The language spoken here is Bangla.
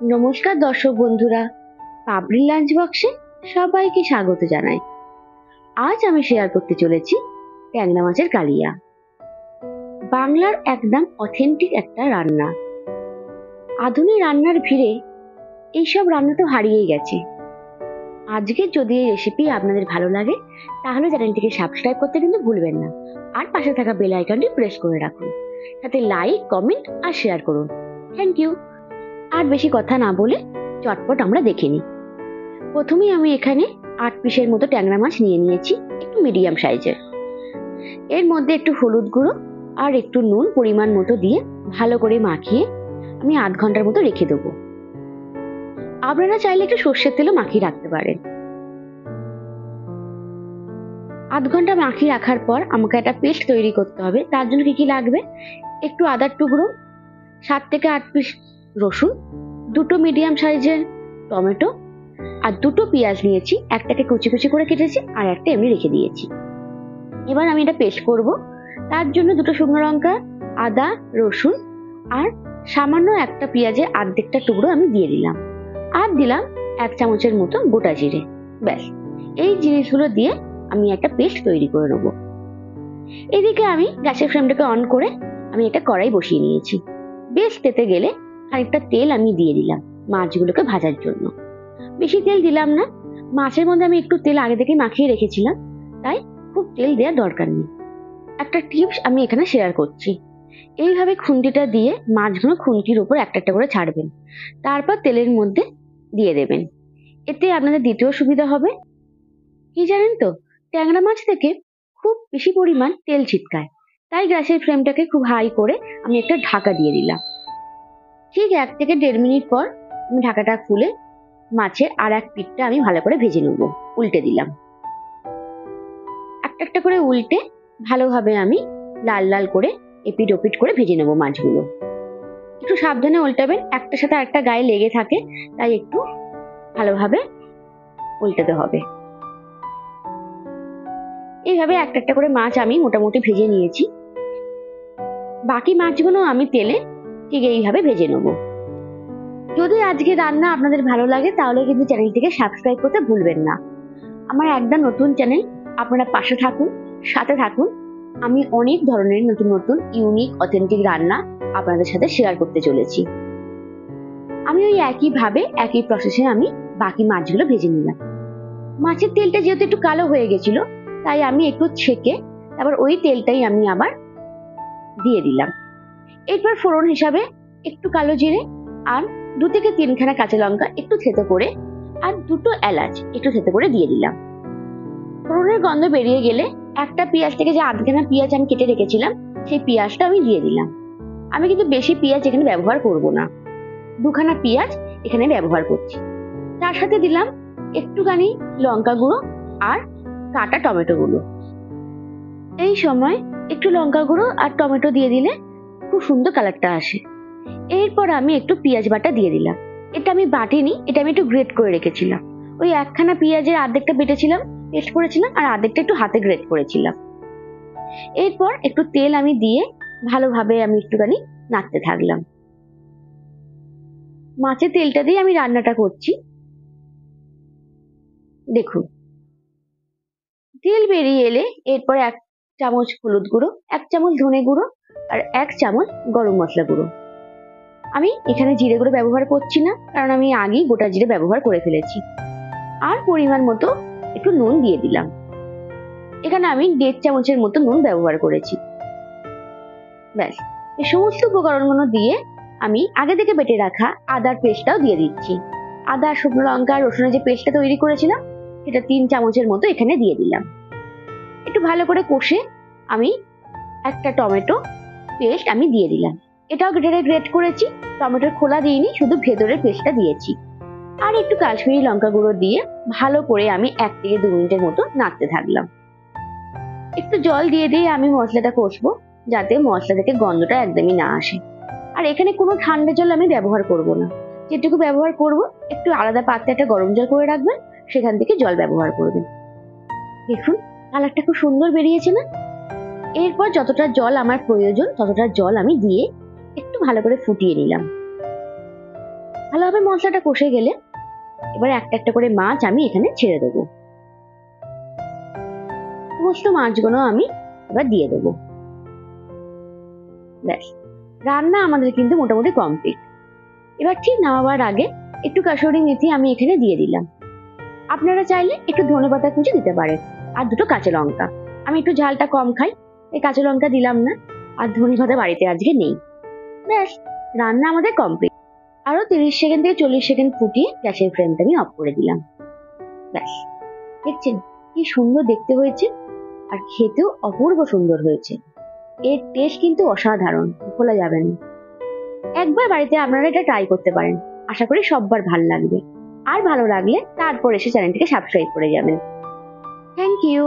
নমস্কার দর্শক বন্ধুরা, পাবলিক লাঞ্চ বক্সে সবাইকে স্বাগত জানাই। আজ আমি শেয়ার করতে চলেছি ট্যাংরা মাছের কালিয়া। বাংলার একদম অথেন্টিক একটা রান্না। আধুনিক রান্নার ভিড়ে এইসব রান্না তো হারিয়েই গেছে। আজকে যদি এই রেসিপি আপনাদের ভালো লাগে তাহলে চ্যানেলটিকে সাবস্ক্রাইব করতে কিন্তু ভুলবেন না, আর পাশে থাকা বেল আইকনটি প্রেস করে রাখুন, সাথে লাইক, কমেন্ট আর শেয়ার করুন। Thank you. আর বেশি কথা না বলে চটপট আমরা দেখে নিই। প্রথমেই আমি এখানে 8 পিসের মতো ট্যাংরা মাছ নিয়ে নিয়েছি, একটু মিডিয়াম সাইজের। এর মধ্যে একটু হলুদ গুঁড়ো আর একটু নুন পরিমাণ মতো দিয়ে ভালো করে মাখিয়ে আমি আধ ঘন্টার মতো রেখে দেবো। আপনারা চাইলে একটু সর্ষের তেলও মাখিয়ে রাখতে পারেন। আধ ঘন্টা মাখিয়ে রাখার পর আমাকে একটা পেস্ট তৈরি করতে হবে। তার জন্য কি কি লাগবে: একটু আদার টুকরো, 7 থেকে 8 পিস রসুন, দুটো মিডিয়াম সাইজের টমেটো আর দুটো পেঁয়াজ নিয়েছি। একটাকে কুচি কুচি করে কেটেছি আর একটা এমনি রেখে দিয়েছি। এবার আমি এটা পেস্ট করব। তার জন্য দুটো শুকনো লঙ্কা, আদা, রসুন আর সামান্য একটা পেঁয়াজের অর্ধেকটা টুকরো আমি দিয়ে দিলাম, আর দিলাম 1 চামচের মতো গোটা জিরে। ব্যাস, এই জিনিসগুলো দিয়ে আমি একটা পেস্ট তৈরি করে নেব। এদিকে আমি গ্যাসের ফ্লেমটাকে অন করে আমি একটা কড়াই বসিয়ে নিয়েছি। বেশ তেতে গেলে খানিকটা তেল আমি দিয়ে দিলাম মাছগুলোকে ভাজার জন্য। বেশি তেল দিলাম না, মাছের মধ্যে আমি একটু তেল আগে থেকে মাখিয়ে রেখেছিলাম, তাই খুব তেল দেওয়ার দরকার নেই। একটা টিপস আমি এখানে শেয়ার করছি। এইভাবে খুন্তিটা দিয়ে মাছগুলো খুন্তির উপর একটা একটা করে ছাড়বেন, তারপর তেলের মধ্যে দিয়ে দেবেন। এতে আপনাদের দ্বিতীয় সুবিধা হবে কি জানেন তো, ট্যাংরা মাছ থেকে খুব বেশি পরিমাণ তেল ছিটকায়। তাই গ্যাসের ফ্লেমটাকে খুব হাই করে আমি একটা ঢাকা দিয়ে দিলাম। ঠিক 1 থেকে 1.5 মিনিট পর আমি ঢাকাটা খুলে মাছের আর এক পিঠটা আমি ভালো করে ভেজে নেবো। উল্টে দিলাম, একটা একটা করে উল্টে ভালোভাবে আমি লাল লাল করে এপিট ওপিট করে ভেজে নেবো মাছগুলো। একটু সাবধানে উল্টাবেন, একটার সাথে আরেকটা গায়ে লেগে থাকে, তাই একটু ভালোভাবে উল্টাতে হবে। এইভাবে একটা একটা করে মাছ আমি মোটামুটি ভেজে নিয়েছি। বাকি মাছগুলো আমি তেলে ঠিক এইভাবে ভেজে নেবো। যদি আজকে রান্না আপনাদের ভালো লাগে তাহলে কিন্তু চ্যানেলটিকে সাবস্ক্রাইব করতে ভুলবেন না। আমার একদম নতুন চ্যানেল, আপনারা পাশে থাকুন, সাথে থাকুন। আমি অনেক ধরনের নতুন নতুন ইউনিক অথেন্টিক রান্না আপনাদের সাথে শেয়ার করতে চলেছি। আমি ওই একইভাবে একই প্রসেসে আমি বাকি মাছগুলো ভেজে নিলাম। মাছের তেলটা যেহেতু একটু কালো হয়ে গেছিল, তাই আমি একটু ছেঁকে তারপর ওই তেলটাই আমি আবার দিয়ে দিলাম। এরপর ফোড়ন হিসাবে একটু কালো জিরে আর 2 থেকে 3 খানা কাঁচা লঙ্কা একটু থেতো করে আর দুটো এলাচ একটু থেতো করে দিয়ে দিলাম। ফোড়নের গন্ধ বেরিয়ে গেলে একটা পেঁয়াজ থেকে যে আধখানা পেঁয়াজ আমি কেটে রেখেছিলাম সেই পেঁয়াজটা আমি দিয়ে দিলাম। আমি কিন্তু বেশি পেঁয়াজ এখানে ব্যবহার করব না, 2 খানা পেঁয়াজ এখানে ব্যবহার করছি। তার সাথে দিলাম একটুখানি লঙ্কা গুঁড়ো আর কাটা টমেটো গুলো। এই সময় একটু লঙ্কা গুঁড়ো আর টমেটো দিয়ে দিলে খুব সুন্দর কালারটা আসে। এরপর আমি একটু পেঁয়াজ বাটা দিয়ে দিলাম। এটা আমি বাটিনি, এটা আমি একটু গ্রেট করে রেখেছিলাম। ওই একখানা পেঁয়াজের অর্ধেকটা বেটেছিলাম, পেস্ট করেছিলাম, আর অর্ধেকটা একটু হাতে গ্রেট করেছিলাম। এরপর একটু তেল আমি দিয়ে ভালোভাবে আমি একটুখানি নাড়তে থাকলাম। মাছের তেলটা দিয়ে আমি রান্নাটা করছি। দেখুন, তেল বেরিয়ে এলে এরপর 1 চামচ হলুদ গুঁড়ো, 1 চামচ ধনে গুঁড়ো আর 1 চামচ গরম মশলা গুঁড়ো। আমি এখানে জিরে গুঁড়ো ব্যবহার করছি না, কারণ আমি আগেই গোটা জিরে ব্যবহার করে ফেলেছি। আর পরিমাণ মতো একটু নুন দিয়ে দিলাম। এখানে আমি 1.5 চামচের মতো নুন ব্যবহার করেছি। ব্যাস, এই সমস্ত উপকরণগুলো দিয়ে আমি আগে থেকে বেটে রাখা আদার পেস্টটাও দিয়ে দিচ্ছি। আদা, শুকনো লঙ্কা, রসুনের যে পেস্টটা তৈরি করেছিলাম সেটা 3 চামচের মতো এখানে দিয়ে দিলাম। একটু ভালো করে কষে আমি একটা টমেটো পেস্ট আমি দিয়ে দিলাম। এটাও গ্রেট করেছি, টমেটোর খোলা দিইনি, শুধু ভেতরের পেস্টটা দিয়েছি। আর একটু কাশ্মীরি লঙ্কা গুঁড়ো দিয়ে ভালো করে আমি 1 থেকে 2 মিনিটের মতো নাড়তে থাকলাম। একটু জল দিয়ে দিয়ে আমি মশলাটা কষবো, যাতে মশলা থেকে গন্ধটা একদমই না আসে। আর এখানে কোনো ঠান্ডা জল আমি ব্যবহার করব না, যেটুকু ব্যবহার করব একটু আলাদা পাত্রে একটা গরম জল করে রাখবেন, সেখান থেকে জল ব্যবহার করবেন। দেখুন কালারটা খুব সুন্দর বেরিয়েছে না? এরপর যতটা জল আমার প্রয়োজন ততটা জল আমি দিয়ে একটু ভালো করে ফুটিয়ে নিলাম। ভালোভাবে মশলাটা কষে গেলে এবার একটা একটা করে মাছ আমি এখানে ছেড়ে দেবো। সমস্ত মাছগুলো আমি এবার দিয়ে দেবো। ব্যাস, রান্না আমাদের কিন্তু মোটামুটি কমপ্লিট। এবার ঠিক নামাবার আগে একটু কাসুরি মেথি আমি এখানে দিয়ে দিলাম। আপনারা চাইলে একটু ধনেপাতা কুচি দিতে পারেন, আর দুটো কাঁচা লঙ্কা। আমি একটু ঝালটা কম খাই, এই কাঁচা লঙ্কা দিলাম না। আর ধনেপাতা বাড়িতে আজকে নেই। ব্যাস, রান্না আমাদের কমপ্লিট। আরো 30 সেকেন্ড থেকে 40 সেকেন্ড ফুটিয়ে গ্যাসের ফ্লেমটা আমি অফ করে দিলাম। ব্যাস, দেখছেন কি সুন্দর দেখতে হয়েছে, আর খেতেও অপূর্ব সুন্দর হয়েছে। এর টেস্ট কিন্তু অসাধারণ, ভোলা যাবে না। একবার বাড়িতে আপনারা এটা ট্রাই করতে পারেন, আশা করি সববার ভালো লাগবে। আর ভালো লাগলে তারপর এসে চ্যানেলটিকে সাবস্ক্রাইব করে যাবেন। Thank you.